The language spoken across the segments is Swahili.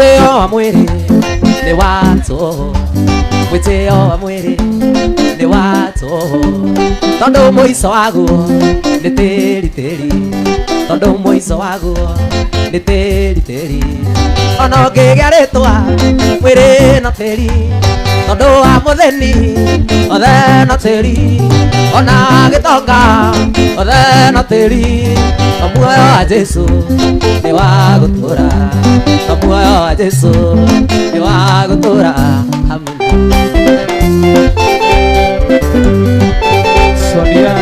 Mwiteo wa mwiri ni watu, mwiteo wa mwiri ni watu, tondu muico waguo ni tiri tiri, tondu muico waguo ni tiri tiri, ona ungigia ritwa mwiri na tiri, tondu wa mutheni othe na tiri, ona gitonga othe na tiri, muoyo wa Jesu ni wa gutura, muoyo wa Jesu ni wa gutura. Amina. Sonia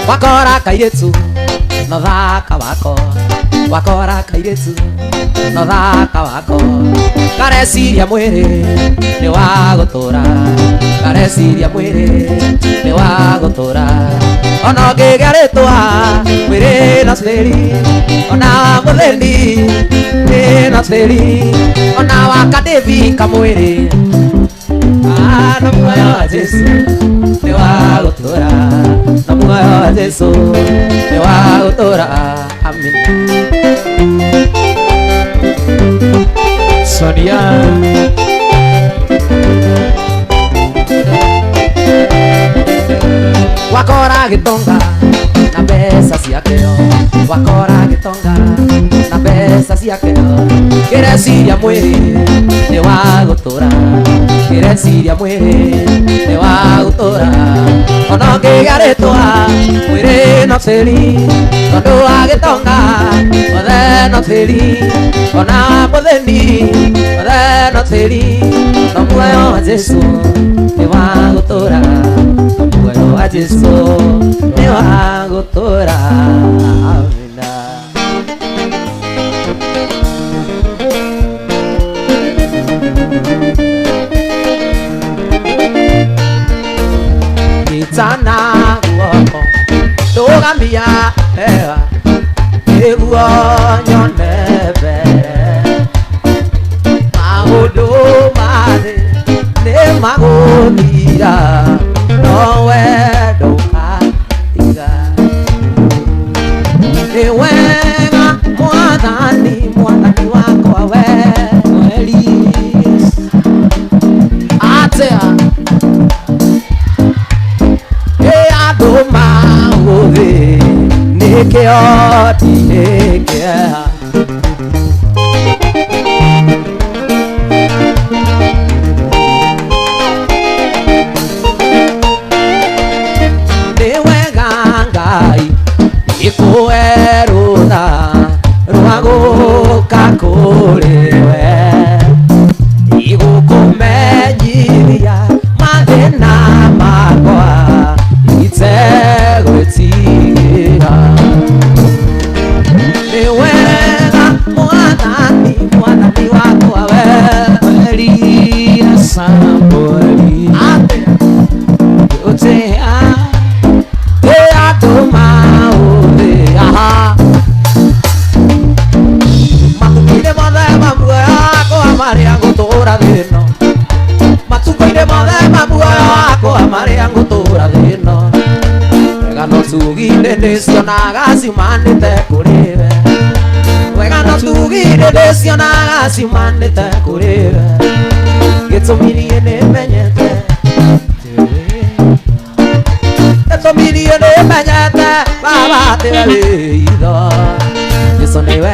wakora kairetu no thaka wako, wakora kairetu no thaka wako, kareciria mwiri ni wa gutura, kareciria mwiri ni wa gutura, ona ungigia ritwa mwiri na tiri, ona mutheni ni na tiri, ona wakadevi kamwiri, na muoyo wa Jesu ni wa gutura, na muoyo wa Jesu ni wa gutura. Amina. Sonia wakora gitonga na pesa ciakeo, wakora gitonga na pesa ciakeo, kireciria mwiri ni wa gutura, kireciria mwiri ni wa gutura, ona ungigia ritwa mwiri na tiri, tondu wa gitonga othe na tiri, ona mutheni othe na tiri, na muoyo wa Jesu ni wa gutura, muoyo wa Jesu ni wa gutura. Amina. Nitana guoko tugamia hewa eguo nyone mbere, maundu mathi ni maguthira no wendo ukatiga, ni wega mwathani mwathani wakwa we mweri atea andu maguthi nikio tinikea, ni wega Ngai ikuhe rutha rwa guka kuri we, igukumenyithia mathina makwa itegwitigira, ni wega mwathani mwathani wakwa we mweri na sambori utea andu mauthi matuko-ini mothe ma muoyo wakwa maria ngutura thino, matuko-ini mothe ma muoyo wakwa maria ngutura thino, wega no tugire ndicionaga ciumanite kuri we, wega no tugire ndicionaga ciumanite kuri we, gitumirie nimenyete, gitumirie nimenyete baba tiwe wi itho, Jesu niwe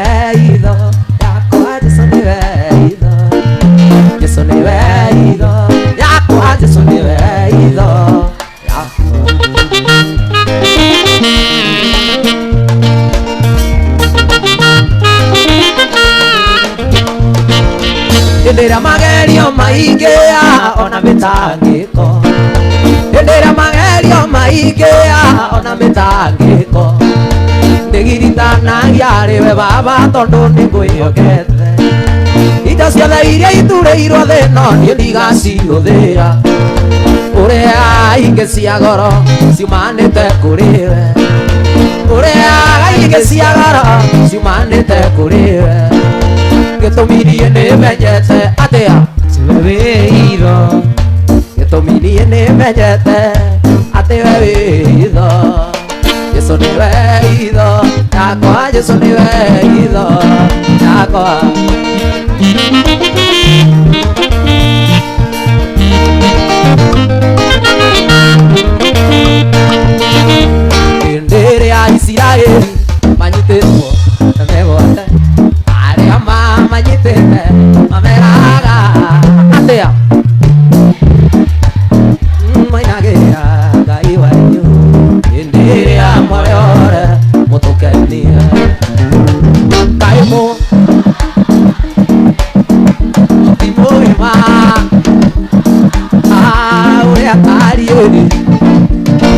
itho yakwa, Jesu niwe itho, Jesu niwe itho yakwa, Jesu niwe itho ndira magerio maingia ona mitangiko, ndira magerio maingia ona mitangiko, ndigiritanagia riwe baba tondu ningwiyokete, indo ciothe iria itureirwo thino nie ndigacihuthira, uria ingi cia goro ciumanite kuri we, uria ingi cia goro ciumanite kuri we, gitumirie nimenyete atia tiwe wi itho, gitumirie nimenyete atiwe wi itho, Jesu niwe Jesu niwe itho yakwa ndere ya Isiraeli manyitĩtwo megwate arĩa mamanyitĩte mameraga atĩa mainagĩra Ngai wanyu hĩndĩ ĩrĩa mũrĩore mũtũkenia Ngai ti mũrĩma ũrĩa tariĩ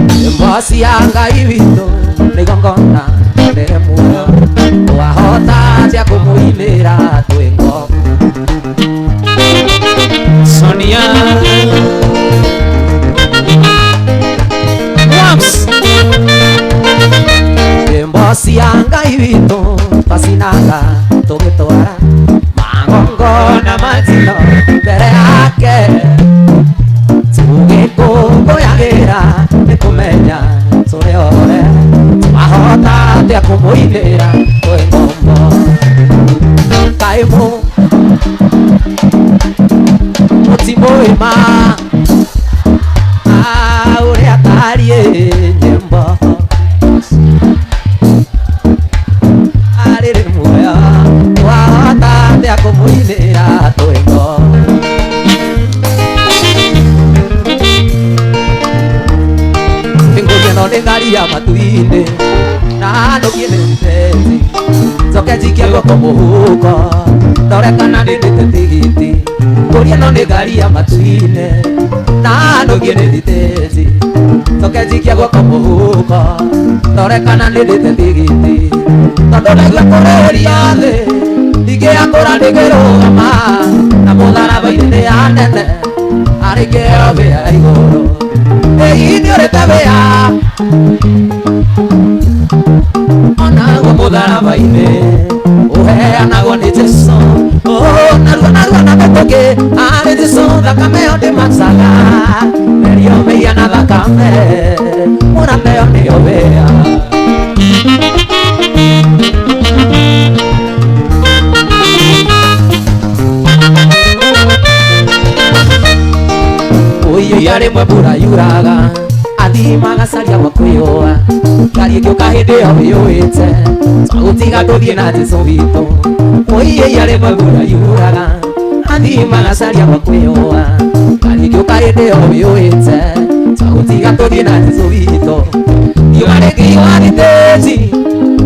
nyĩmbo cia Ngai witũ nĩ igongona rĩrĩ muoyo twahota atĩa kũmũinĩra twĩ ngombo Sonia nyĩmbo cia Ngai witũ twacinaga tũgĩtwara magongona matino mbere yake tũgĩkũngũyagĩra nĩ kũmenya tũrĩ ore twahota atĩa kũmũinĩra twĩ ngombo Ngai mũtimũrĩma ũrĩa tariĩ nyĩmbo arĩrĩ muoyo twahota atĩa kũmũinĩra twĩ ngombo ngũgĩno nĩ ngari ya matu-inĩ na ndũgie nĩ thiteti njoke njikie guoko mũhuko ndore kana ndĩndĩte tigiti ngũria ĩno nĩ ngari ya matu-inĩ na ndũgie nĩ thiteti njoke njikie guoko mũhuko ndore kana ndĩndĩte tigiti tondũ naigua kũrĩria thĩ ingĩakũra ndĩngĩrũgama na mũtharaba-inĩ nĩ anene arĩkĩo wĩa igũrũ Ei nĩũrĩte wĩa onaguo mũtharaba-inĩ ũheanagwo nĩ Jesũ narua na mĩtũkĩ arĩ Jesũ thakame ĩyo ndĩmacaga merio mĩia na thakame mũrate ĩyo nĩyo wĩa Ũiya rĩmwe mbura yuraga athii magacaria gwa kwĩyũa ngari ĩngĩũka hĩndĩ ĩyo wĩyũĩte twagũtiga tũthiĩ na Jesũ witũ Ũiya rĩmwe mbura yuraga athii magacaria gwa kwĩyũa ngari ĩngĩũka hĩndĩ ĩyo wĩyũĩte twagũtiga tũthiĩ na Jesũ witũ riũa rĩngĩiyũa thitĩnji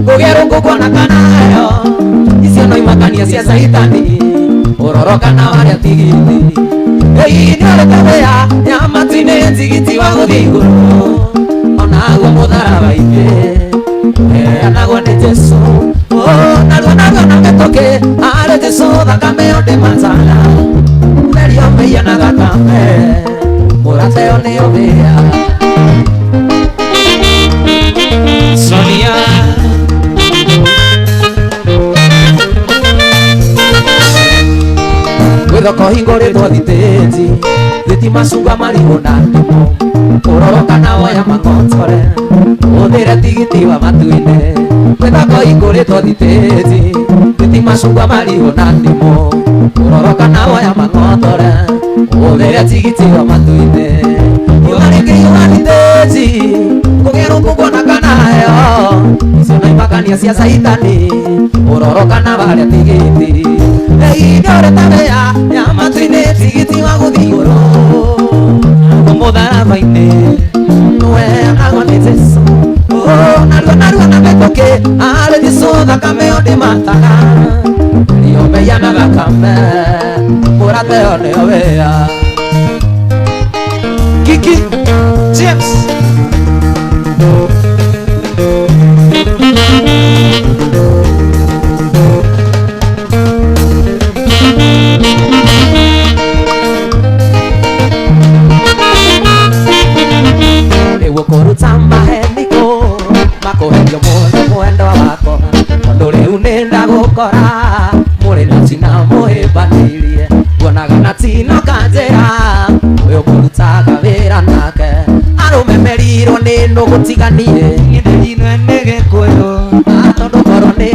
ngũgĩa rũkũngũ na kanayo icio no imakania cia Saitani ũroro kana warĩa tigiti Ei nĩũrĩte wĩa ya matu-inĩ ntigiti wa gũthiĩ igũrũ onaguo mũtharaba-inĩ ũheanagwo nĩ Jesũ narua na mĩtũkĩ arĩ Jesũ thakame ĩyo ndĩmacaga merio mĩia na thakame mũrate ĩyo nĩyo wĩa Sonia Gwĩthoko hingũrĩtwo thitĩnji thitima cunga marigũ na ndimũ ũroro kana woya mang'otore ũthĩre tigiti wa matu-inĩ gwĩthoko hingũrĩtwo thitĩnji thitima cunga marigũ na ndimũ ũroro kana woya mang'otore ũthĩre tigiti wa matu-inĩ riũa rĩngĩiyũa thitĩnji ngũgĩa rũkũngũ na kanayo icio no imakania cia Saitani ũroro kana warĩa tigiti Ei nĩũrĩte wĩa ya matu-inĩ tigiti wa gũthiĩ igũrũ mũtharaba-inĩ ũheanagwo nĩ Jesũ narua na mĩtũkĩ arĩ Jesũ thakame ĩyo ndĩmataga merio mĩia na thakame mũrate ĩyo nĩyo wĩa Kiki James Kũruta maheniko makũherio mwendwa wakwa tondũ rĩu nĩndagũkora mũrĩ na tina mũhĩmbanĩirie nguonaga na tino kanjĩra ũyũ mũrutaga wĩra nake arũme merirwo nĩ nũgũ tiganie gĩthĩri-inĩ nĩ gĩkũyũ tondũ ngoro nĩ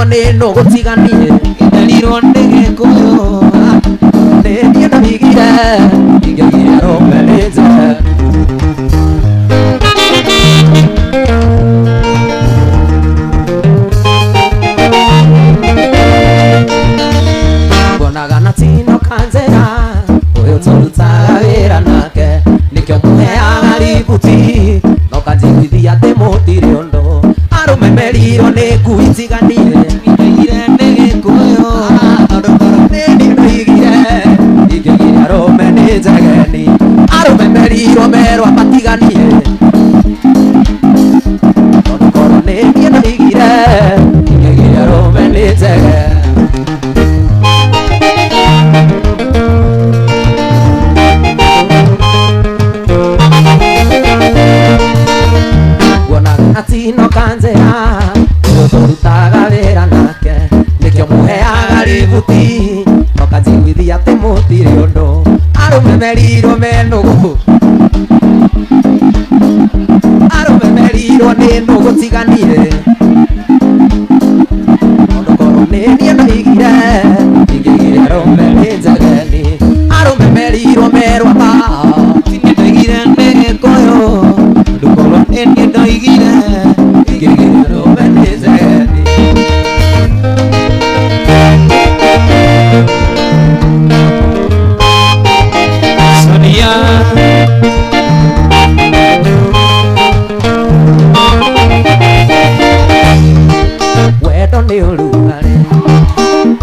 memerirwo nĩ nũgũ tiganie ngerirwo nĩ Gĩkũyũ nĩ niĩ ndoigire ingĩgire arũme nĩ njega mbonaga na Tino Kanjera ũyũ tũrutaga wĩra nake nĩkĩo mũheaga ributi no kanjiguithia atĩ mũtirĩ ũndũ arũme merirwo nĩ ngui tiganire ngeire nĩ Gĩkũyũ tondũ korwo nĩ niĩ ndoigire ingĩgire arũme nĩ njegeni arũme merirwo merwo matiganie tondũ korwo nĩ niĩ ndoigire ingĩgire arũme nĩ njegeni Tino Kanjera ũyũ tũrutaga wĩra nake nĩkĩo mũheaga ributi no kanjiguithia atĩ mũtirĩ ũndũ arũme merirwo me nũgũ arũme merirwo nĩ nũgũ tiganire tondũ korwo nĩ niĩ ndoigire ingĩgire arũme nĩ njegeni arũme merirwo merwo niĩ ndoigire nĩ Gĩkũyũ tondũ korwo nĩ niĩ ndoigire ingĩgire arũme nĩ njegeni Sonia wendo nĩ ũrugarĩ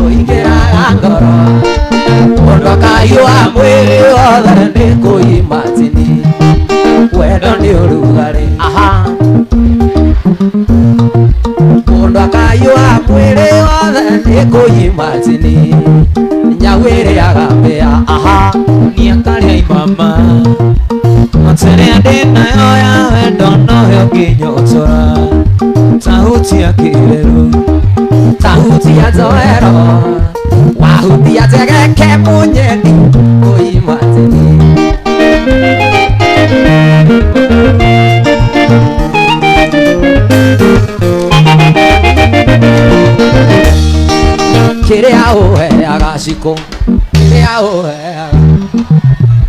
ũingĩraga ngoro mũndũ akayũa mwĩrĩ wothe nĩ kũimagine wendo nĩ ũrugarĩ mũndũ akayũa mwĩrĩ wothe nĩ kũimagine nyau ĩrĩaga mbĩa niĩ akarĩa imama matere ndĩnayo ya wendo noyo ngĩnyotora tahutia kĩrero tahutia njoero wahutia njegeke mũnyeni kũimagine kĩrĩa ũheaga cikũ kĩrĩa ũheaga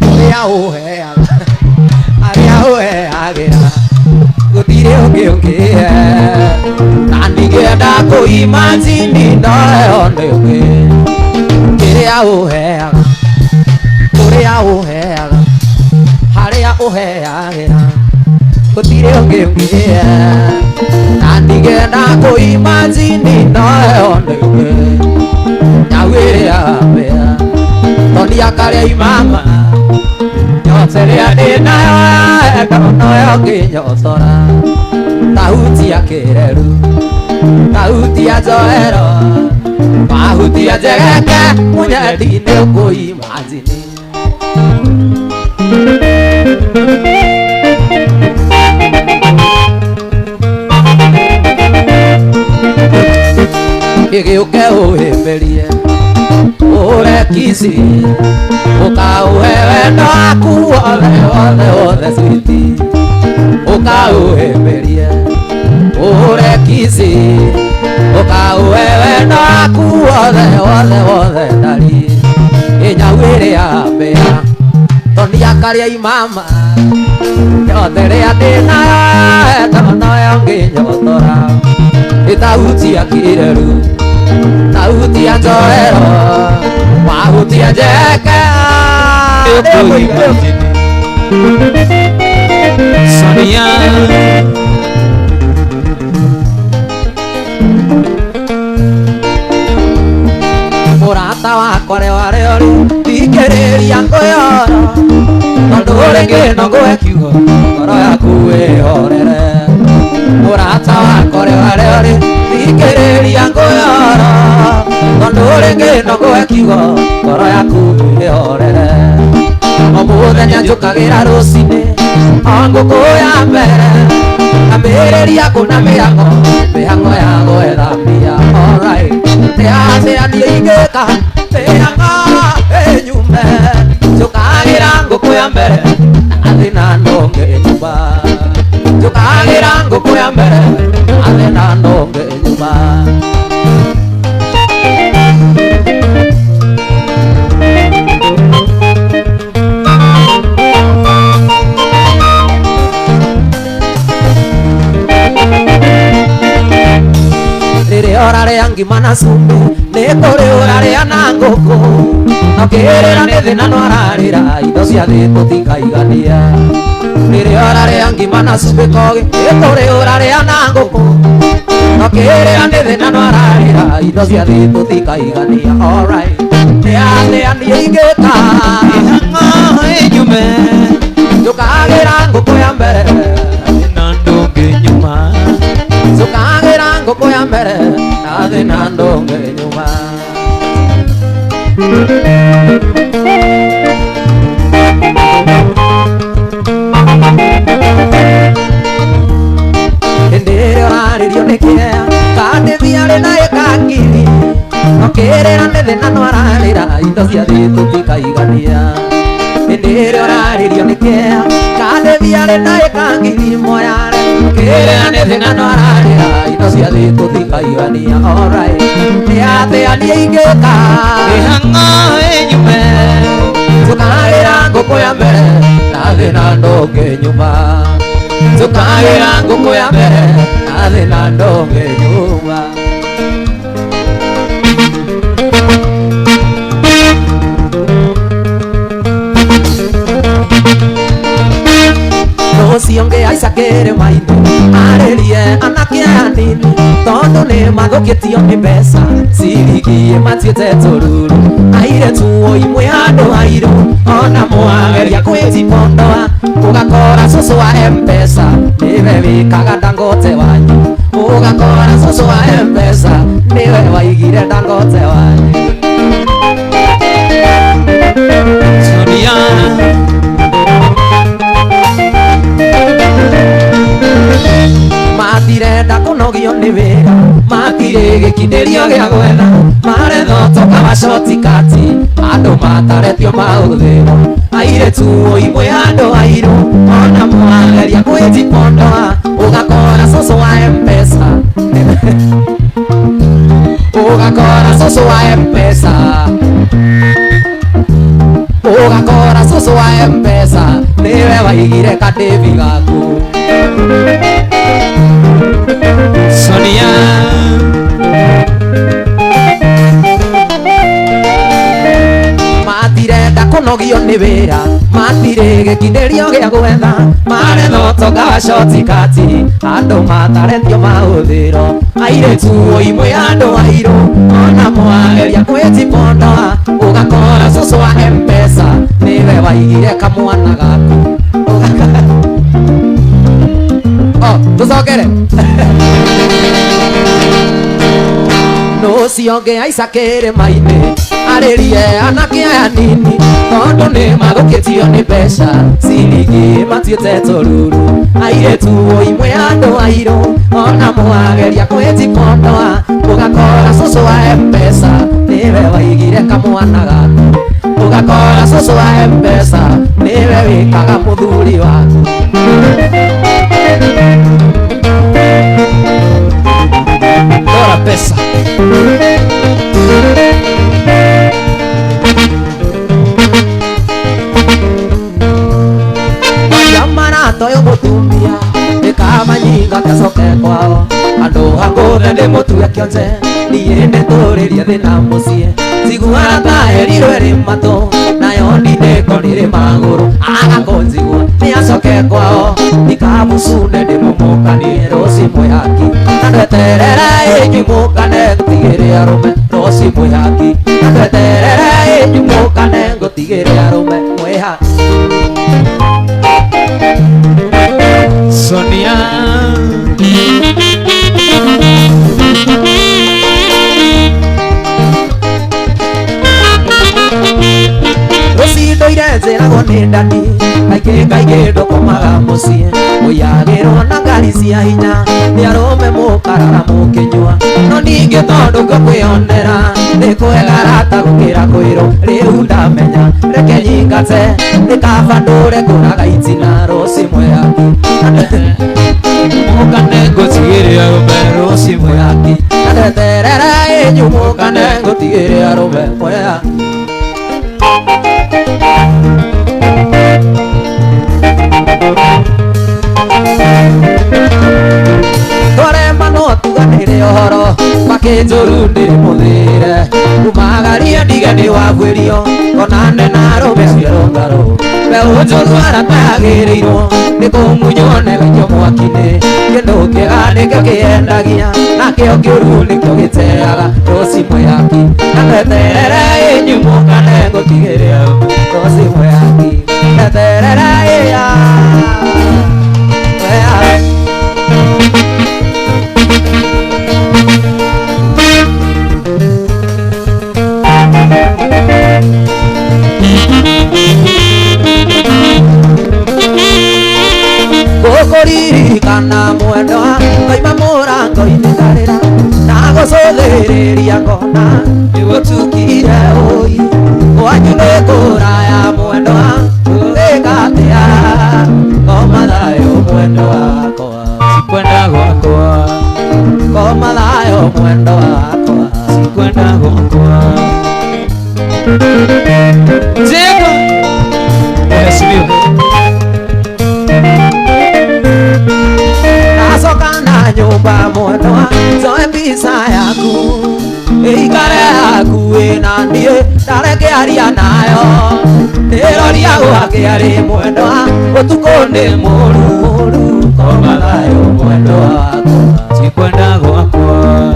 kĩrĩa ũheaga arĩa ũheagĩra gũtirĩ ũngĩ ũngĩhe na ningĩenda kũimagine ndoyo nĩ ũngĩ kĩrĩa ũheaga kũrĩa ũheaga harĩa ũheagĩra gũtirĩ ũngĩ ũngĩhe na ningĩenda kũimagine ndoyo nĩ ũngĩ nyau ĩrĩaga mbĩa toni akarĩa imama nyote rĩa ndĩnayo wendo noyo ngĩnyotora tahutia kĩreru tahutia njoero wahutia njegeke mũnyeni nĩ ũkũimagine gĩgĩũke ũhĩmbĩrie ũrekici ũkaũhe wendo waku wothe wothe wothe switi ũkaũhĩmbĩrie ũrekici ũkaũhe wendo waku wothe wothe wothe ndari nyau ĩrĩaga mbĩa toni akarĩa imama yothe rĩa ndĩnayo wendo noyo ngĩnyotora ĩtahutia kĩreru tahutia njoero wahutia njeke Sonia mũrata wakwa rĩ warĩ ũrĩ thikĩrĩria ngũyora tondũ ũrĩ ngĩno ngũhe kiugo ngoro yaku wĩhorere mũrata wakwa rĩ warĩ ũrĩ thikĩrĩria ngũyora tondũ ũrĩ ngĩno ngũhe kiugo ngoro yaku wĩhorere o mũthenya njũkagĩra rũcinĩ o ngũkũ ya mbere ambĩrĩria kũna mĩhang'o ya gwetha mbia nĩathĩa niĩ ingĩka mĩhang'o ĩnyume njũkagĩra ngũkũ ya mbere athĩ na ndonge nyumba njũkagĩra ngũkũ ya mbere athĩ na ndonge nyumba ngima na cumbi nĩ kũrĩ ũrarĩa na ngũkũ no kĩrĩra nĩ thĩna no ararĩra indo cia thĩ tũtikaigania rĩrĩa ũrarĩa ngima na cumbi kogi nĩ kũrĩ ũrarĩa na ngũkũ no kĩrĩra nĩ thĩna no ararĩra indo cia thĩ tũtikaigania alright nĩ athĩa niĩ ingĩka ihang'o inyume njũkagĩra ngũkũ ya mbere na ndũngĩ nyuma njũkagĩra ngũkũ ya mbere na thĩ na ndũngĩ nyuma hĩndĩ ĩrĩa ũrarĩrio nĩ kĩea kandĩthi arĩ na ĩkangiri no kĩrĩra nĩ thĩna no ararĩra indo cia thĩ tũtikaigania hĩndĩ ĩrĩa ũrarĩrio nĩ kĩea kandĩthi arĩ na ĩkangiri moyare kĩrĩra nĩ thĩna no ararĩra indo cia thĩ tũtikaigania alright nĩ athĩa niĩ ingĩka ihang'o inyume njũkagĩra ngũkũ ya mbere na thĩ na ndũngĩ nyuma njũkagĩra ngũkũ ya mbere na thĩ na ndũngĩ nyuma rũciũ ngĩhaica kĩrĩma-inĩ arĩrie anake anini tondũ nĩ mathũkĩtio nĩ mbeca ciringi matuĩte tũruru airĩtu imwe handũ hairũ ona mwageria kwĩjipondoa ũgakora cũcũ wa M-Pesa nĩwe wĩkaga Dangote wanyu ũgakora cũcũ wa M-Pesa nĩwe waigire Dangote wanyu Sonia matirenda kũnogio nĩ wĩra matirĩ gĩkindĩrio gĩa gwetha marethotoka macoti kati andũ mataretio mahũthĩro airĩtu imwe handũ hairũ ona mwageria kwĩjipondoa ũgakora cũcũ wa M-Pesa ũgakora cũcũ wa M-Pesa ũgakora cũcũ wa M-Pesa nĩwe waigire kadĩvi gaku Sonia matirenda kũnogio nĩ wĩra matirĩ gĩkindĩrio gĩa gwetha marethotoka macoti kati andũ mataretio mahũthĩro airĩtu imwe handũ hairũ ona mwageria kwĩjipondoa ũgakora cũcũ wa M-Pesa nĩwe waigire kamwana gaku tũcokere rũciũ ngĩhaica kĩrĩma-inĩ arĩrie anake aya nini tondũ nĩ mathũkĩtio nĩ mbeca ciringi matuĩte tũruru airĩtu imwe handũ hairũ ona mwageria kwĩjipondoa ũgakora cũcũ wa M-Pesa nĩwe waigire kamwana gaku ũgakora cũcũ wa M-Pesa nĩwe wĩkaga mũthuri waku Dora pesa toyo mũtumia nĩkamanyinga gacoke kwao andũ hakũthe ndĩmũtue kĩonje niĩ ndĩtũrĩrie thĩna mũciĩ njiguaga ta herirwe rĩ matũ nayo ndinĩko nĩrĩ magũrũ agakũnjigua nĩacoke kwao ndikamucunde ndĩmũmũkanie rũci mwĩhaki na ndweterere ĩnyumũkane ngũtigĩre arũme rũci mwĩhaki na ndweterere ĩnyumũkane ngũtigĩre arũme mwĩhaki Sonia Rũcindo irenzeragwo nĩ ndani kaingĩ ndũkomaga mũciĩ mũyagĩrwo na ngari cia hinya nĩ arũme mũkarara mũkĩnyua no ningĩ tondũ ngũkwĩonera nĩ kwegara ta gũkĩra kwĩrwo rĩu ndamenya reke nyingate nĩ kaba ndũre ngũraga itina rũci mwĩhaki mũkane ngũtigĩre arũme rũci mwĩhaki na ndeterere ĩnyumũkane ngũtigĩre arũme mwĩhaki twarema no tuganĩre ũhoro Kinjuru ndi muthire kumagaria ndiga ndi wagwirio konane na robe rongaro be unjuru aratagiririo ni kumunywo ne wenyo mwakine kindu kigane kiendagia na kio kiuru ni kio giteaga rosi moyaki ateterere nyumo kane gotigeria rosi moyaki ateterere ya Kana mwendo kaima murango inigarira na gocothiriria ngona igutukire ui wanyune kuraya mwendo igatia komathayo mwendo wakwa sikwenda gwakwa komathayo mwendo wakwa sikwenda gwakwa Zeko Mheshimiwa nyumba mwendwa zoe pisa yaku ikare yaku ina ndie ndareke aria nayo niroria gwake ari mwendwa utuko ni muru komathayo mwendwa wakwa sikwenda gwakwa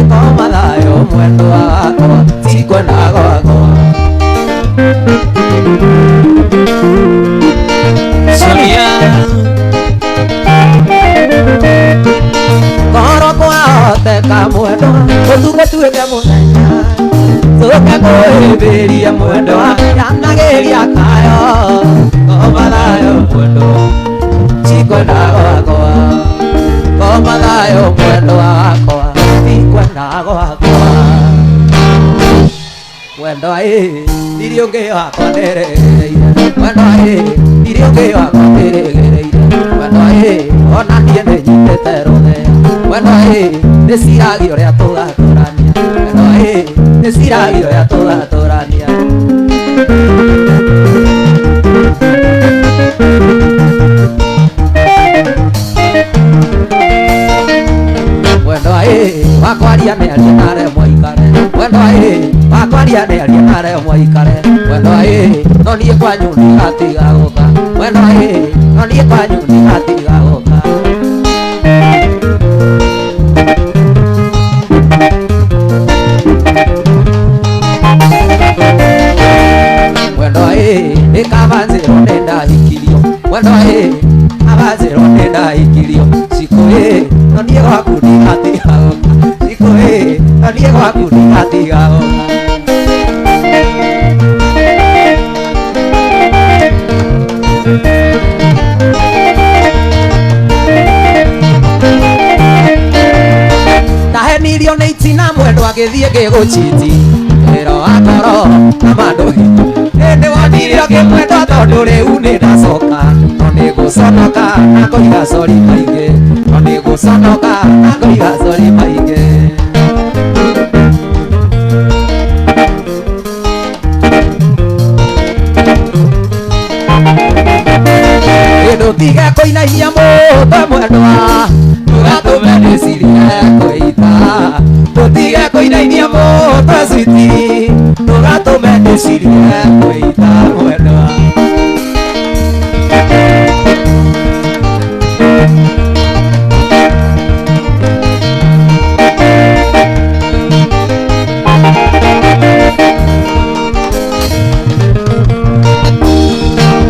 komathayo mwendwa wakwa sikwenda gwakwa Sonia Koro kwa teka mwendo Otuko tuweke muthenya Tuke kuhibiria mwendo Yanageria kayo Komathayo mwendo Sikwenda gwakwa Komathayo mwendo wakwa Sikwenda gwakwa Mwendo Irio nge wakwa neregereire Mwendo Irio nge wakwa neregereire Mwendo Ona niĩ nĩnyitĩte rũthĩa Mwendo nĩciragio rĩa tũgatũrania Mwendo nĩciragio rĩa tũgatũrania Mwendo wakwaria nĩaria nare mwaikare Mwendo wakwaria nĩaria nare mwaikare Mwendo no niĩ kwanyu ndigatiga gũka Mwendo no niĩ kwanyu ndigatiga gũka Mwendo nĩkabanzĩrwo nĩndahikirio Mwendo abanzĩrwo nĩndahikirio Siku no niĩ gwaku ndigatiga gũka Siku no niĩ gwaku ndigatiga gũka Ndahenirio nĩ itina mwendo agĩthiĩ ngĩgũchiti wĩra wa ngoro na mandũhi Hĩndĩ wonirio ngĩmwenda tondũ rĩu nĩndacoka No nĩngũconoka na ngũiga cori maingĩ No nĩngũconoka na ngũiga cori maingĩ Ndũtige kũinainia mũndũ mwendwa Ndũgatũme ndĩcirie kũita Ndũtige kũinainia mũndũ switi Ndũgatũme ndĩcirie kũita mwendwa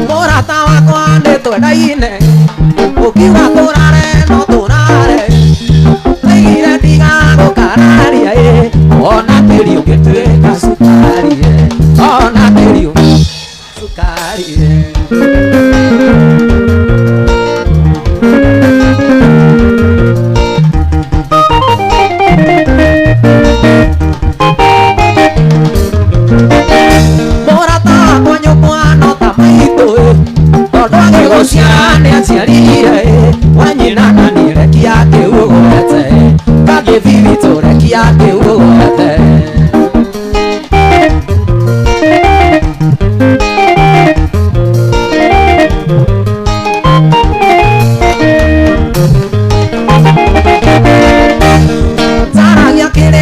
Mũrata wakwa nĩtwendaine Ukiuga tũrare no tũrare Naigire ndigagũkararia Ona tĩri ũngĩtuĩka cukari Ona tĩri cukari Mũrata wakwa nyũmba no ta maitũ Tondũ agĩgũciara nĩaciarire Wanyina na nĩrekia kĩugũgwete Kagĩthithitũ rekia kĩugũgwete Zaragia kĩrĩa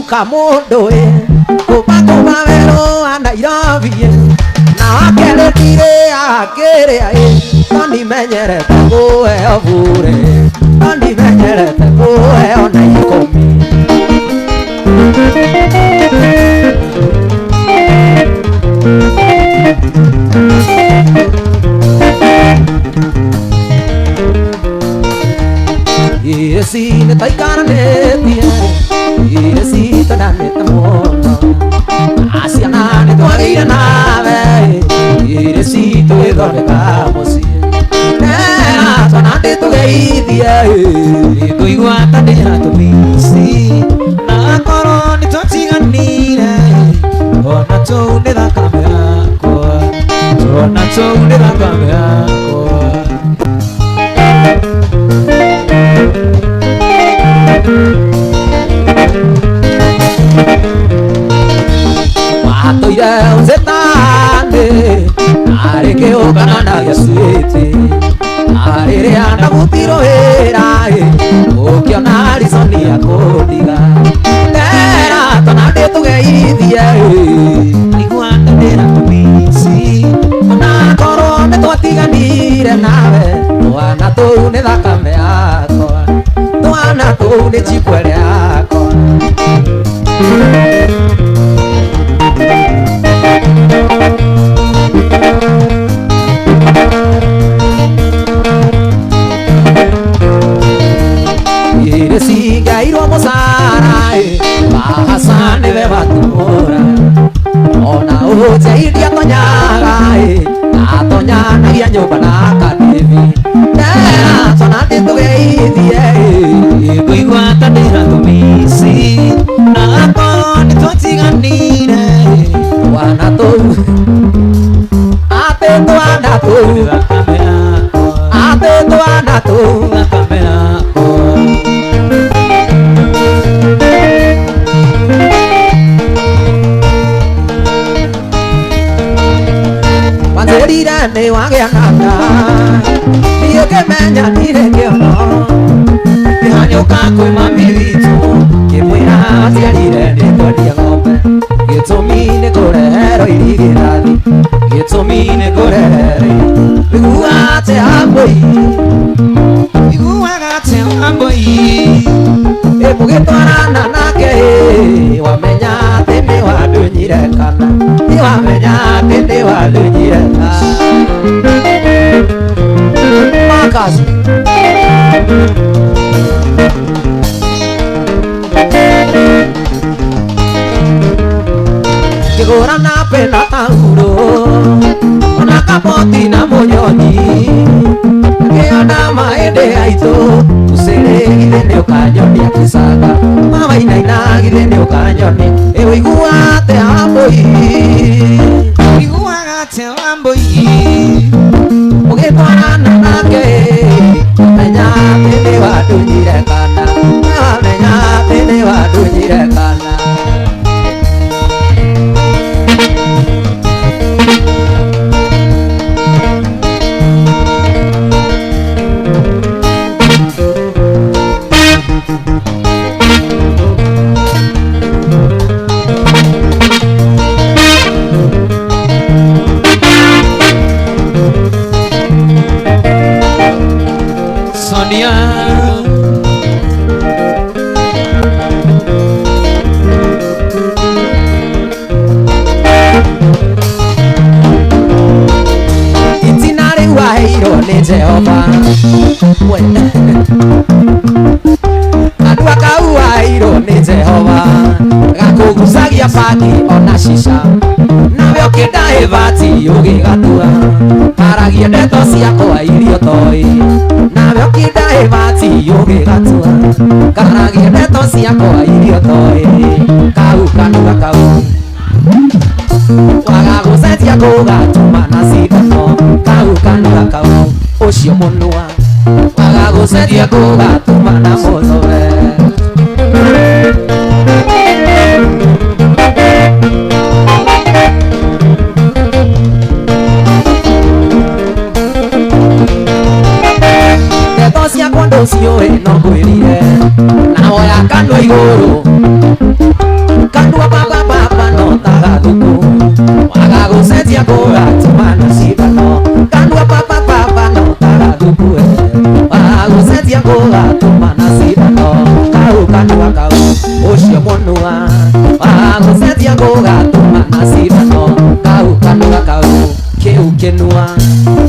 ka mundu kuma wero ana Nairobi na akere dire akere ai toni menyerete kuheo bure toni menyerete kuheo na ikumi Iresi ne taikana ne tie Iresi tadane tamono Asiana ne tuagira nave Iresi tu edore kamosi Nena tonante tu geidia Tu iguata de tu misi Na koroni tu tiganire Ona tu ne da kamera koa Ona tu ne da kamera koa Toire unzetane Areke okana ya suete Arere anda mutiro erae Okiona arizoni ya kodiga Tera tonade tugeithia Iguanda dera tumisi Ona korone twatiganire nawe Twana tou ne thakame yakwa Twana tou ne chikwere yakwa Iresiga iromosara bahasane bebatura Ona uja idia tonyaga atonyana ia nyoba na kadevi Nena tonade tugeithie Kuiguata dira tumisi Na kone tutiganire Twana tou Ate twana tou Ate twana tou Wanzerire wagea nanda Niyo kemenya nire kiono Nihanyuka kuma miritu Kimwira atiarire nitoria ngombe Gitumine kurero irigirathi Gitumine kurero Iguate amboi Iguagate amboi Mugitwarana nake Wamenya tene wadunyire kana Wamenya tene wadunyire kana Makazi Kigora na pena tauro Ona kapoti na monyoni Keona maende aito Usere githene ukanyoni akisaga Mama inaina githene ukanyoni Ewe iguate amboi Iguagate amboi Ugitwarana nake Menya tene wadunyire kana Menya tene wadunyire kana Sonia Itinari wairo ni Jehova Andua kau wairo ni Jehova Gakugucagia paki ona shisha Nawe ukidae vati ugigatua Karagia ndeto ciakwa irio toi Nawe ukidae vati ugigatua Karagia ndeto ciakwa irio toi Kau kanua kau Wagagucenjia kugatuma na cindano Kau kanua kau ucio munua Wagagucenjia kugatuma na muthobe Ndeto cia kondo ciuĩ no ngwĩrire Na woya kanua igũrũ kandua papa no taga thuku waga gucenjia kugatuma na cindano kandua papa no taga thuku waga gucenjia kugatuma na cindano kau kandua kau ucio munua waga gucenjia kugatuma na cindano kau kandua kau kiu kinua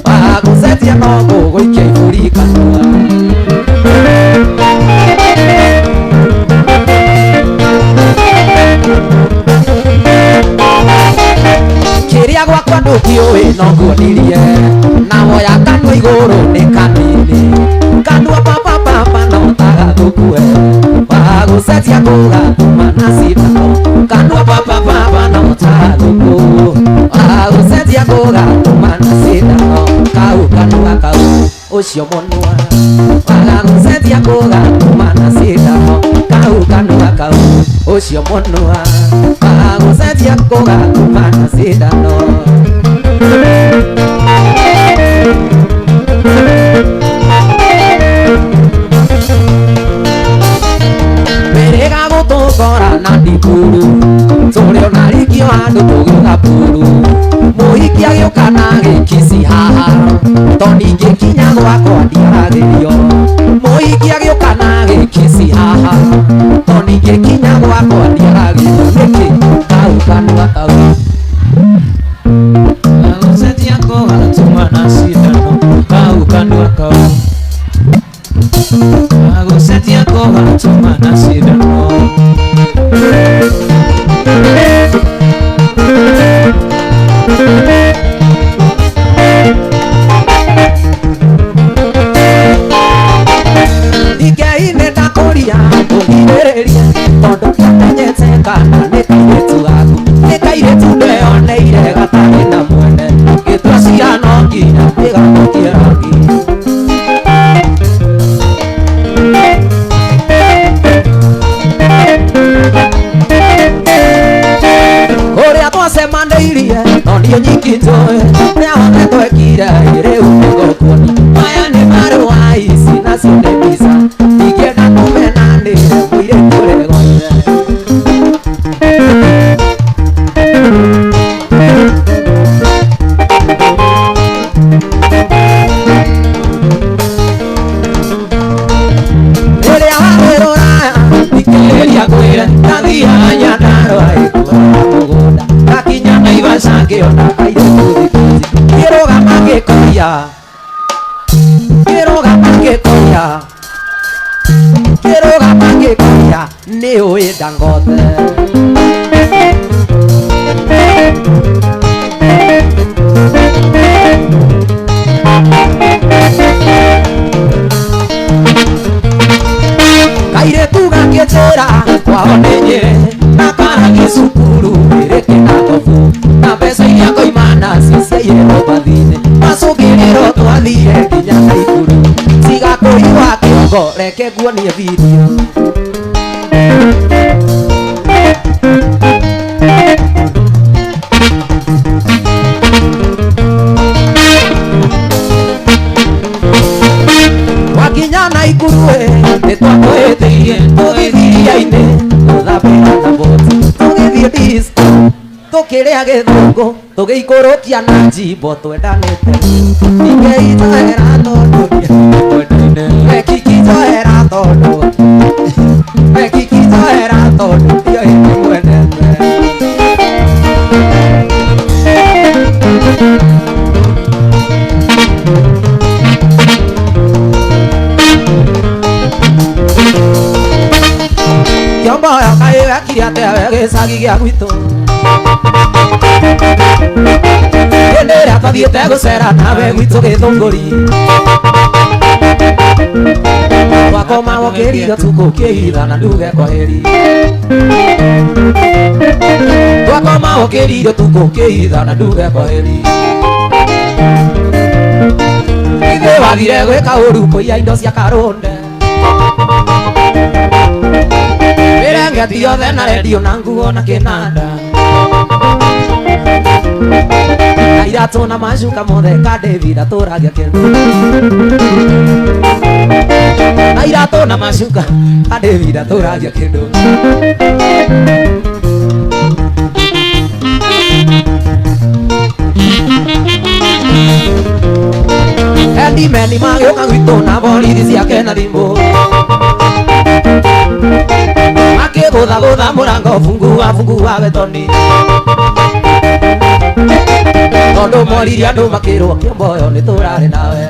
waga gucenjia no guguikia iburi kanua kiria gwakwa ndukiui no nguonirie na woya kanua iguru ni kanini kandua papa no taga thukue waga gucenjia kugatuma na cindano kandua papa no taga thuku waga gucenjia kugatuma na cindano kau kanua kau ucio munua waga gucenjia kugatuma na cindano kau kanua kau ucio munua waga gucenjia kugatuma na cindano merega gutungora na ndikuru turi ona rikio handu tugiuga puru muhiki agiuka na gikisi haha toni ngikinya gwakwa ndiaragirio muhiki agiuka na gikisi haha toni ngikinya gwakwa ndiaragirio niki kau kanua kau gucenjia kugatuma na cindano kau kanua kau gucenjia kugatuma na cindano Ikeine ndakuria kugirĩrĩria tondu ndiamenyete kana nĩ kairĩtu gaku nĩ kairĩtu ndeyoneire gatarĩ na mwene gĩtua cia no nginya ĩgamukie rangi ũrĩa twacemanĩirie no niĩ nyiki njũĩ ũrĩa wothe twekire rĩu nĩngũkuona maya nĩ marũa ici nacio nĩ mbica ingĩenda tũmenanĩre mũirĩtu ũrĩa gothe rĩrĩa warwĩrũraya thikĩrĩria ngwĩre ndathiaga Nyandarũa ĩkũra mũgũnda ngakinya Naivasha ngĩona kairĩtu thikũnji ngĩrũgama ngĩkoria nĩ ũĩ Dangote kairĩtu gakĩnjĩra kwao nĩ Nyĩrĩ na karagĩ cukuru ĩrĩ Kĩnangobu na mbeca iria ngoima nacio ciaiyĩrwo mbathi-inĩ macũngĩrĩro twathire nginya Naikuru tiga kũigua kĩongo reke nguonie video wakinya Naikuru nĩ twakũhĩtĩirie tũgĩthiĩ iria-inĩ gũthambĩra na boti tũgĩthiĩ disco tũkĩrĩa gĩthũngũ tũgĩikũrũkia na njimbo twendanĩte ingĩitoera tondũ mekikitoera tondũ dio ĩkĩmwendete kĩombo Ngai wekire atĩa we gĩcagi gĩa gwitũ hĩndĩ ĩrĩa twathiĩte gũcera nawe gwitũ Gĩthũngũri twakoma wokĩririo tũgũkĩhitha na nduge kwaheri twakoma wokĩririo tũgũkĩhitha na nduge kwaheri ithuĩ wathire gwĩka ũru kũiya indo cia Karũnde mĩrengeti yothe na redio na nguo na kĩnanda na iratũ na macuka mothe ka David atũragia kĩndũ na iratũ na macuka ka David atũragia kĩndũ Meni magioka gwitũ na borithi ciake na thimũ makĩgũthagũtha mũrango fungua betoni tondũ moririe andũ makĩrwo Kĩomboyo nĩ tũrarĩ nawe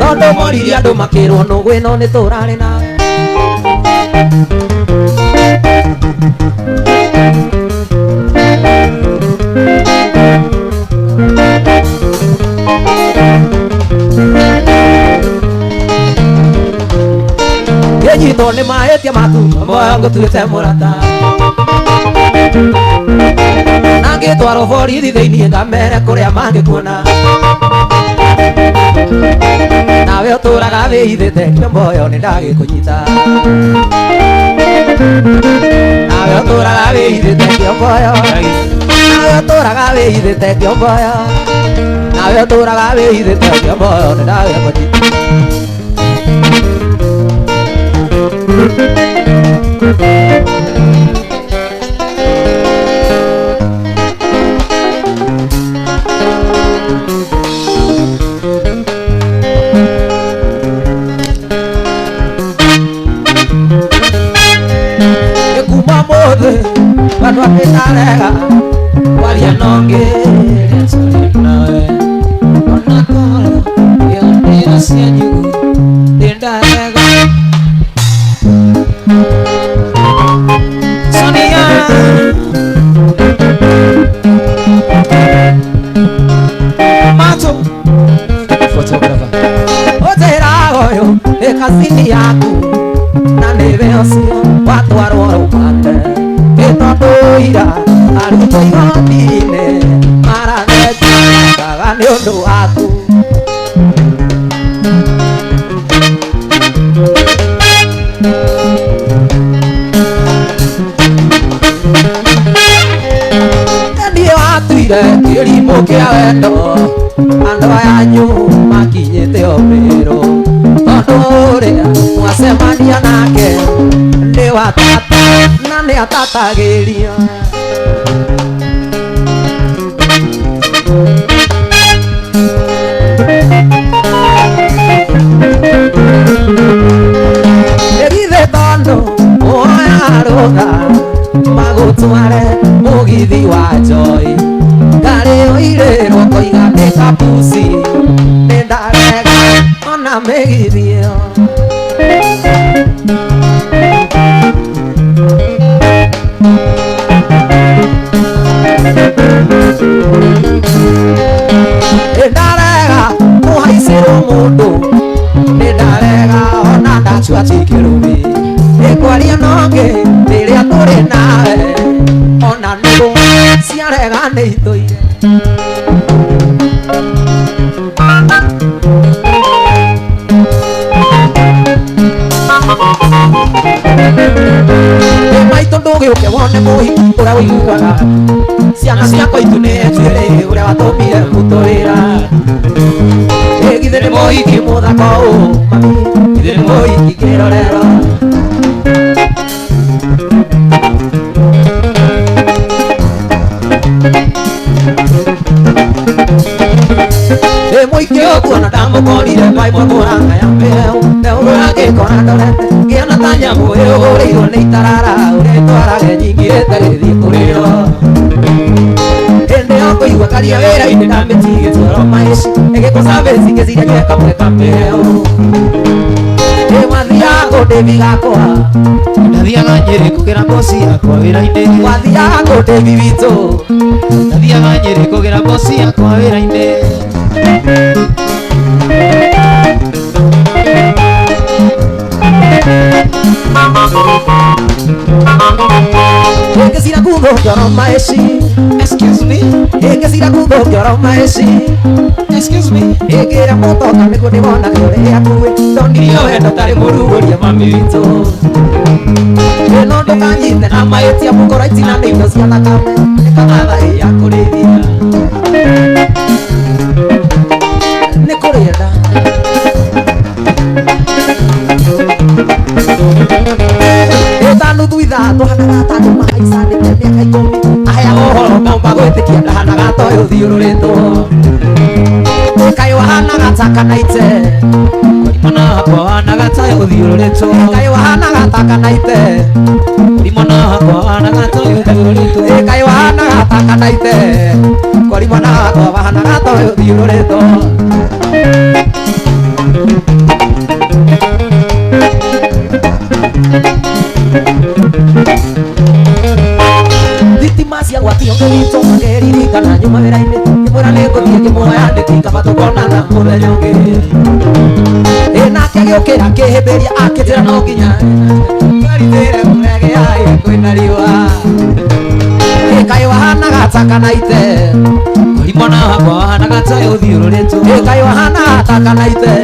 tondũ moririe andũ makĩrwo nũgũ ĩno nĩ tũrarĩ nawe Nyitwo nĩ mahĩtia maku Kĩomboyo ngũtuĩte mũrata na ngĩtwarwo borithi thĩinĩ ngamere kũrĩa mangĩkuona nawe ũtũraga wĩhithĩte Kĩomboyo nĩ ndagĩkũnyita nawe ũtũraga wĩhithĩte Kĩomboyo nawe ũtũraga wĩhithĩte Kĩomboyo nawe ũtũraga wĩhithĩte Kĩomboyo nĩ ndagĩkũnyita Kuma mothe Watu wakitarega Walia nonge nawe Ona kolo Yondera sianyu Dendarega Sonia Mato Photographer Otera goyo Ekasini yaku na nĩwe ũcio watwarwo rũpande gĩtondũ ira arutwo igoti-inĩ maranengaga nĩ ũndũ waku ndiĩ watuire kĩrimũ kĩa wendo andũ ayanyu makinyĩte ũmĩrũ tondũ ũrĩa mwacemania nake nĩ watata na nĩ atatagĩria githĩ tondũ woya rũtha magũtware mũgithi wa Joy ngarĩ ũirĩrwo kũiga nĩ kapuci nĩ ndarega ona mĩgithi ĩyo ndarega kũhaicĩrwo mũndũ ndarega ona ndatua tikĩrũmi ĩkwaria nongĩ rĩrĩa tũrĩ nawe ona nũgũ ciarega nĩ itũire maitũ ndũgĩũke wone mũhiki ũrĩa ũiguaga ciana ciakwa itu nĩ njuĩrĩ ũrĩa watũmire mũtũrĩra githĩ nĩ mũhiki mũthaka ũũ mami githĩ nĩ mũhiki kĩrorero mũingĩ ũguo na ndamũkorire maimwe mũranga ya mbeu neũragĩkora ndorete kĩana ta nyamũ ĩũgũrĩirwo nĩ itarara ũrĩtwarage nyingĩ ĩtarĩthiĩ kũrĩo hĩndĩ ya kũigua karia wĩra-inĩ ndamĩtigĩtwaro maici ĩgĩkũcabĩci ngĩciria nyoe kamwe kameo wathiaga ũndĩmi gakwa ndathiaga Nyĩrĩ kũgĩra bosi yakwa wĩra-inĩ wathiaga ũndĩmi witũ ndathiaga Nyĩrĩ kũgĩra bosi yakwa wĩra-inĩ Ngĩcira kuuga ngĩoro maici excuse me ngĩcira kuuga ngĩoro maici excuse me ngĩra mũtoka nĩguo ndĩwonage ũrĩa akuĩ ndonirio wendo tarĩ mũrugũria mami witũ no ndũkanyite na mahĩtia mũkora itina nĩ indo cia thakame nĩ kanatha ya kũrĩithia nĩ kũrĩenda nuthu ithatũ kia ndahana gatoyo thiũrũrĩtwo kaĩ wahana gatakanaite Mana kwa nagata yothiũrũrĩtwo kaĩ wahana gatakanaite Mana kwa nagata yothiũrũrĩtwo kaĩ wahana gatakanaite korimana kwa wahana gatoyo thiũrũrĩtwo thitima cia gwatio ngĩritũ ngĩririkana nyuma wĩra-inĩ ngĩmwĩra nĩngũthiĩ ngĩmuoya ndĩkingaba tũkonana mũthenya ũngĩ nake gĩũkĩra kĩhĩmbĩria akĩnjĩra no nginya ngarithĩre mũrege aĩ kwĩna riũa kaĩ wahana gatakanaite Mana kwa nagata yothiũrũrĩtwo kaĩ wahana gatakanaite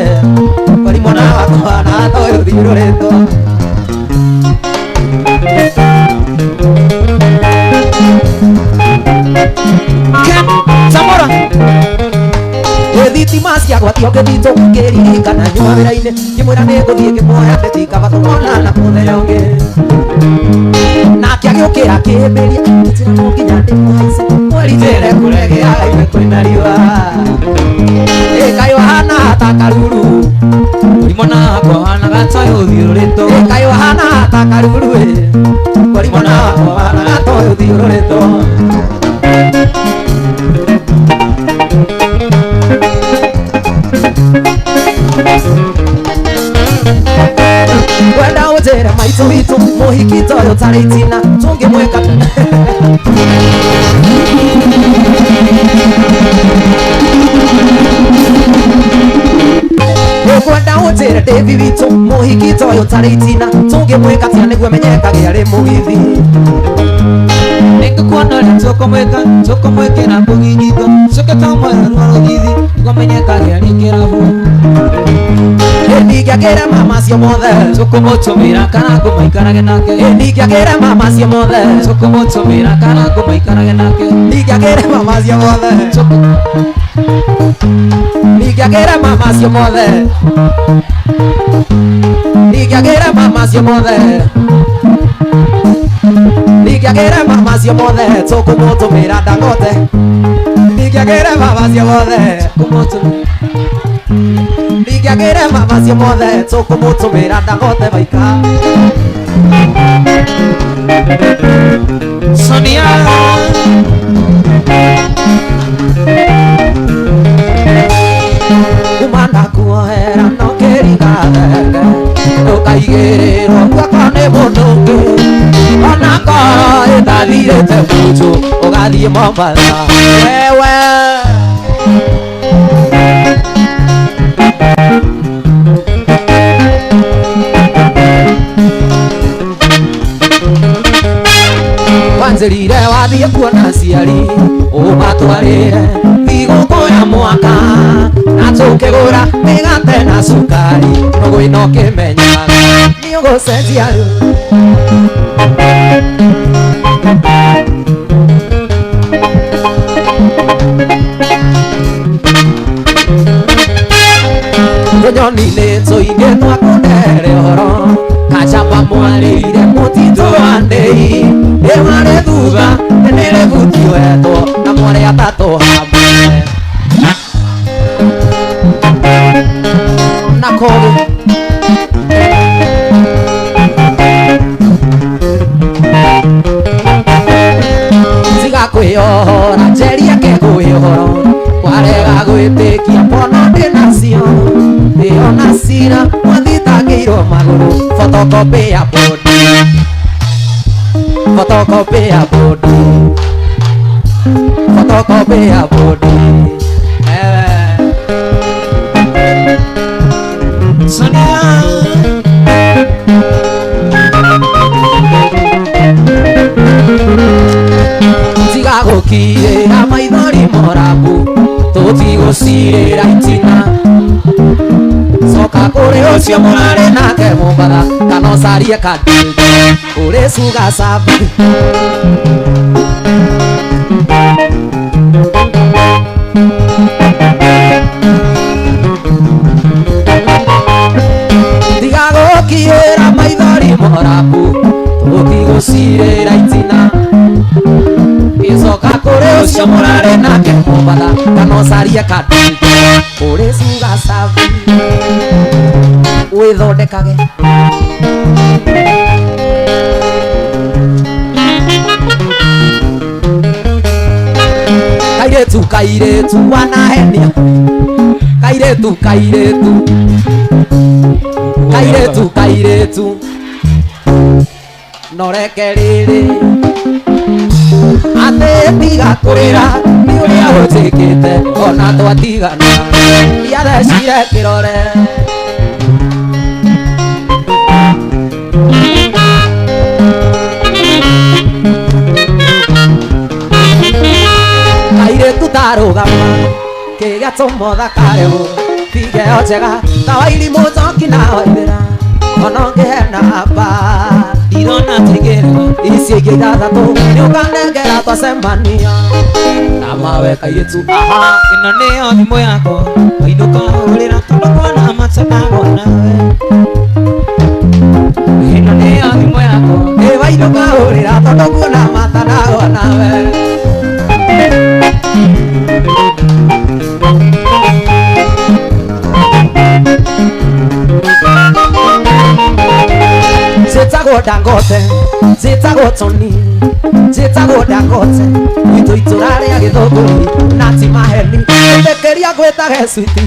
korimana wakwa wahana gatoyo thiũrũrĩtwo Samora thitima cia gwatio ngĩthitũ ngĩririkana nyuma wĩra-inĩ ngĩmwĩra nĩngũthiĩ ngĩmuoya ndĩtikaba tũkonana mũthenya ũngĩ nake agĩũkĩra akĩhĩmbĩria akĩnjĩra no nginya ndĩmũhaice mweritĩre kũregea ime kwĩna riũa kaĩ wahana ta karuru Mana kwa nagata yothiũrũrĩtwo kaĩ wahana ta karuru korimana wakwa wahana gatoyo thiũrũrĩtwo wenda ũnjĩre maitũ witũ mũhiki toyo tarĩ itina tũngĩmwĩka ũkwenda ũnjĩre Dĩvi witũ mũhiki toyo tarĩ itina tũngĩmwĩka tia nĩguo menyekage arĩ mũgithi Nĩngĩkuona ũrĩa tũkũmwĩkĩra mũginyitho Coke tamwĩra rwa rũthithi Ngũmenyekage arĩ kĩrabu ndingĩagĩra mama cio mothe Tũkũmũtũmĩra kana ngũmaikarage nake ndingĩagĩra mama cio mothe Tũkũmũtũmĩra kana ngũmaikarage nake ndingĩagĩra mama cio mothe ndingĩagĩra mama cio mothe ndingĩagĩra mama cio mothe ndingĩagĩra mama cio mothe tũkũmũtũmĩra Dangote ndingĩagĩra mama cio mothe ndingĩagĩra mama cio mothe tũkũmũtũmĩra Dangote baika Sonia kumanda kuohera no kĩrigathenge ndũkaigĩrĩrwo guoko nĩ mũndũ ũngĩ onako ĩtathirĩte mũndũ ũgathiĩ Mombatha wewe wanjĩrire wathiĩ kuona aciari ũmatwarĩre thigũkũ ya mwaka na tũkĩgũra mĩgate na cukari nũgũ ĩno ũkĩmenyaga nĩ ũgũcenjia rĩu tũnyoni-inĩ tũingĩ twakũndere ũhoro kacamba mwarĩire mũtitũ wa ndĩi ĩwarĩ thutha nĩrĩbutioetwo na mwarĩ atatũ hamwe na kũgĩ tiga kwĩyohora njeria kĩkwĩhoro kwarega gwĩtĩkia mbono ndĩnacio ĩyo na cira mwathitangĩirwo magũrũ photocopy ya bũndi photocopy ya bũndi photocopy ya bũndi Sonia tiga gũkirĩra maithori morabu tũtigũcirĩra itina coka kũrĩ ũcio mũrarĩ nake Mombatha kana ũcarie Kandingo ũrĩ cuga cabi tiga gũkirĩra maithori morabu tũtigũcirĩra itina icoka kũrĩ ũcio mũrarĩ nake Mombatha kana ũcarie kadu ũrĩ cuga sabi wĩthondekage kairetu wanahenia kairetu noreke rĩrĩ atĩ tiga kũrĩra nĩ ũrĩa ũtĩkĩte ona twatigana ndiathecire kĩrore kairetu tarũgama kĩgatũmotha karego tigeo njega tawa irimũ njoki na waithĩra ona ũngĩhena hamba ndirona tigĩrwo icio ingĩ ithathatũ nĩ ũkanengera twacemania na mawe kairetu aha ĩno nĩyo thimũ yakwa wainũka hũrĩra tondũ mwana macenagwo nawe ĩno nĩyo thimũ yakwa wainũka hũrĩra tondũ kuona matanagwo nawe Zitagwo Dangote, zitagwo Tony, zitagwo Dangote gwitũ itũra rĩa Gĩthũngũri na ti maheni ndekeria gwĩtage sweetie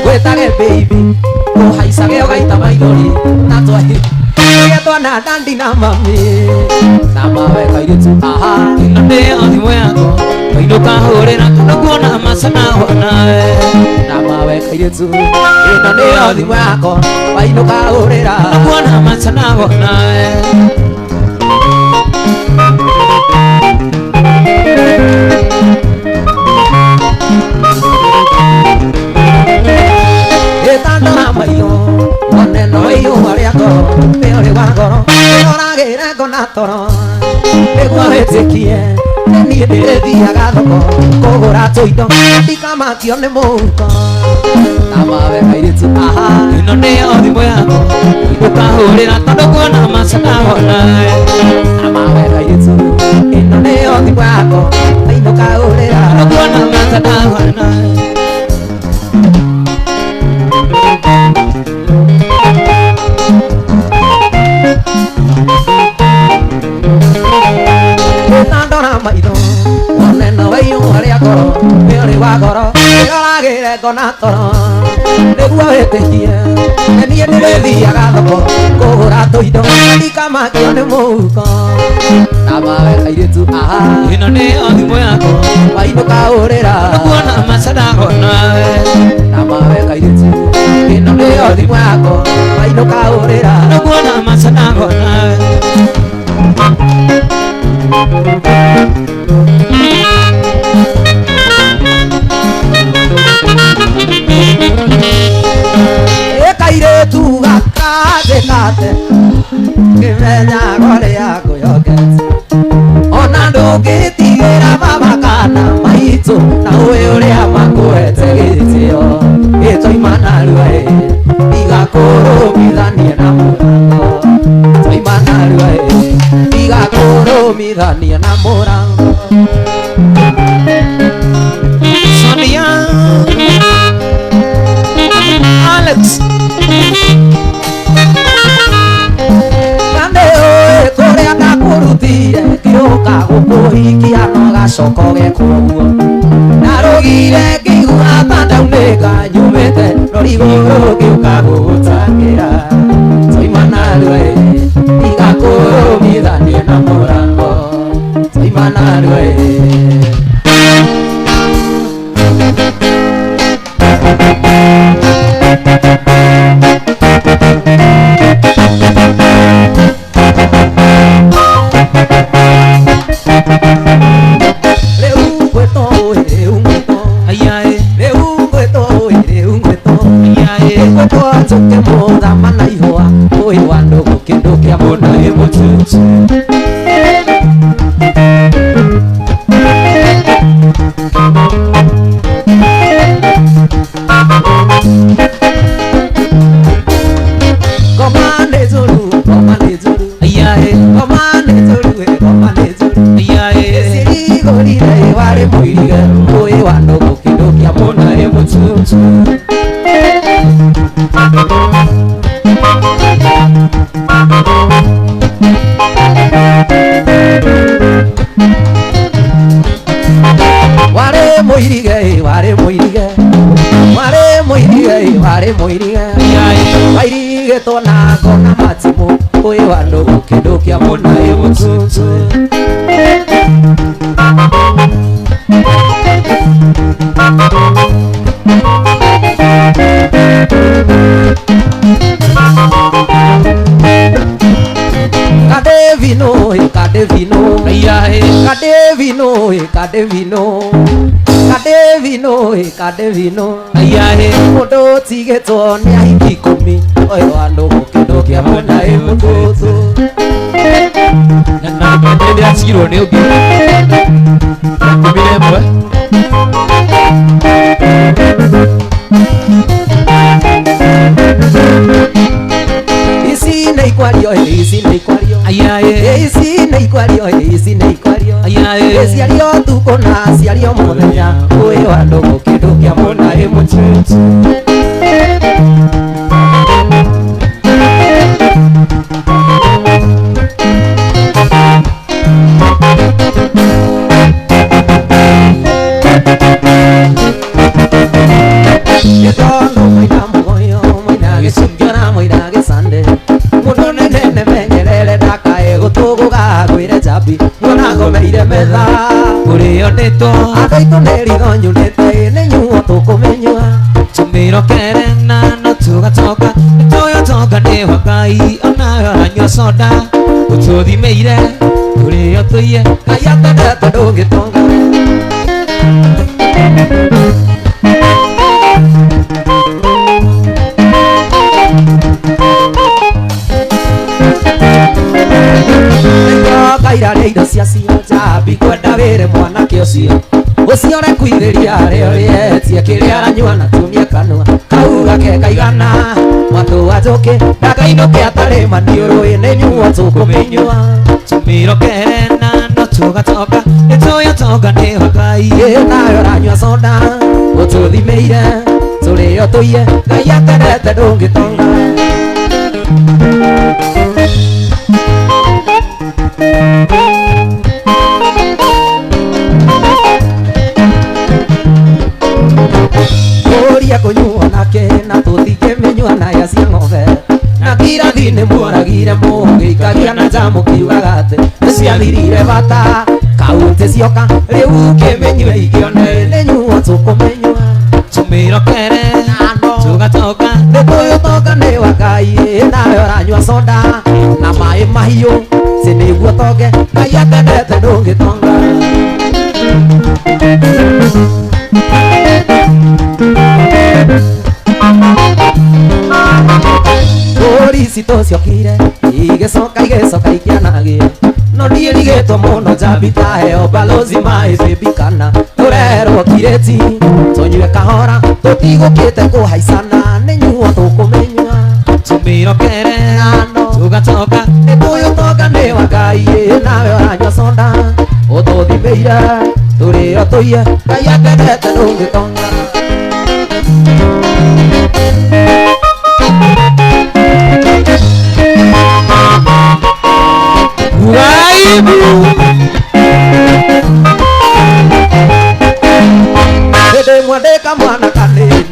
gwĩtage baby ũhaicage ũgaita maithori na twahi twana dandi na mami na mawe kairetu aha ĩno nĩyo thimũ yakwa wainũka hũrĩra tondũ kuona macenagwo nawe na mawe kairetu ĩno nĩyo thimũ yakwa wainũka hũrĩra tondũ kuona macenagwo nawe ĩtandora maitho moneno iyũma rĩa ngoro nĩũrĩ wa ngoro ĩroragĩre ngona toro nĩguo wĩtĩkie niĩ ndĩrĩthiaga thoko kũgũra tũindo ndikamakio nĩ mũhuko na mawe kairetu aha ĩno nĩyo thimũ yakwa wainũka hũrĩra tondũ kuona macenagwo nawe na mawe kairetu ĩno nĩyo thimũ yakwa wainũka hũrĩra tondũ kuona macenagwo nawe ĩtandora maitho moneno iyũma rĩa ngoro nĩũrĩ wa ngoro ĩroragĩre ngona toro nĩguo wĩtĩkie niĩ ndĩrĩthiaga thoko kũgũra tũindo ndikamakio nĩ mũhuko na mawe kairetu aha ĩno nĩyo thimũ yakwa wainũka hũrĩra tondũ kuona macenagwo nawe na mawe kairetu ĩno nĩyo thimũ yakwa wainũka hũrĩra tondũ kuona macenagwo nawe kairetu gakathĩkate kĩmenya rĩa ngũyokete ona ndũngĩtigĩra baba kana maitũ na ũĩ ũrĩa makũhete gĩtĩo gĩtũima narua igakũrũmithanie na mũrango tũima narua igakũrũmithanie na mũrango Sonia Alex Nandĩũĩ kũrĩa ndakũrutire ngĩũka gũkũhikia no gacoko gekuoguo narũgire ngĩigua ta ndaunĩka nyumĩte rorigũrũ ngĩũka gũgũtangĩra tũima narua igakũrũmithanie na mũrango tũima narua Tuke motha mana ihua Ui wandu gukindukya mundu imututu ware muirige uye wano gukirukia mona e mututu ware muirige ware muirige ware muirige ware muirige wairige tona kona matimu uye wano gukirukia mona e mututu Cadevino, Cadevino, Cadevino, Cadevino, Cadevino, Cadevino, Modo tigeto ni aikikomi, oyo ando kidogo amona emototo. Na mbele atiro ne obi. Kubile mwe. Isi nei kwario, isi nei kwario. Ayaye, isi nei kwario, isi nei kwario. ayaye. Isi alio tukona, si alio modenya, oyo ando kidogo amona emototo. Adoito nerigo nyunete nenyuo tukumenywa Tumiro kerena no tugatoka Toyo toka ne wakai Onayo ranyo soda Ututhi meire Kurio tuye Kayatadete ndungitonga Kaira reido cia cio Jabi kwenda wire mwanake ucio ucio rekuithĩria rĩo rĩetie kĩrĩa aranyua na tumia kanua kauga ke kaigana mwatũ wa njũkĩ ndakainũke atarĩ maniũrũ nĩ nyuo tũkũmĩnyua Tumiro kerena no tugatoka Toyo toka ne wakai nayo ranyua soda ũtũthimĩire tũrĩo tũiye Ngai atendete ndũngĩtonga Oria kunyua nake na tũtingĩmĩnyua na ya cia ng'ombe na kirathi nĩ mũragire mũgĩikagia na njamu kiugaga atĩ nĩciathirire bata kaũntĩ cioka rĩu kĩmĩnyue ikĩone nĩ nyuo tũkũmĩnyua Tumiro kerena tugatoka nĩtũgĩtonga nĩ wa Ngai nayo ranyua soda na maĩ mahiũ ci nĩguo tonge Ngai atendete ndũngĩtonga Polisi tũciokire igĩcoka ikĩanagia no ndiĩrigĩtwo mũno Jabi taheo balozi maĩ baby kana tũrerwo kireti tũnyue kahora tũtigũkĩte kũhaicana nĩ nyuo tũkũmĩnyua Tumiro kerena tugatoka nĩtũgĩtonga nĩ wa Ngai nawe ũranyua soda ũtũthimĩire tũrĩo tũiye Ngai atendete ndũngĩtonga Waibu Dede mwandeka mwana kanini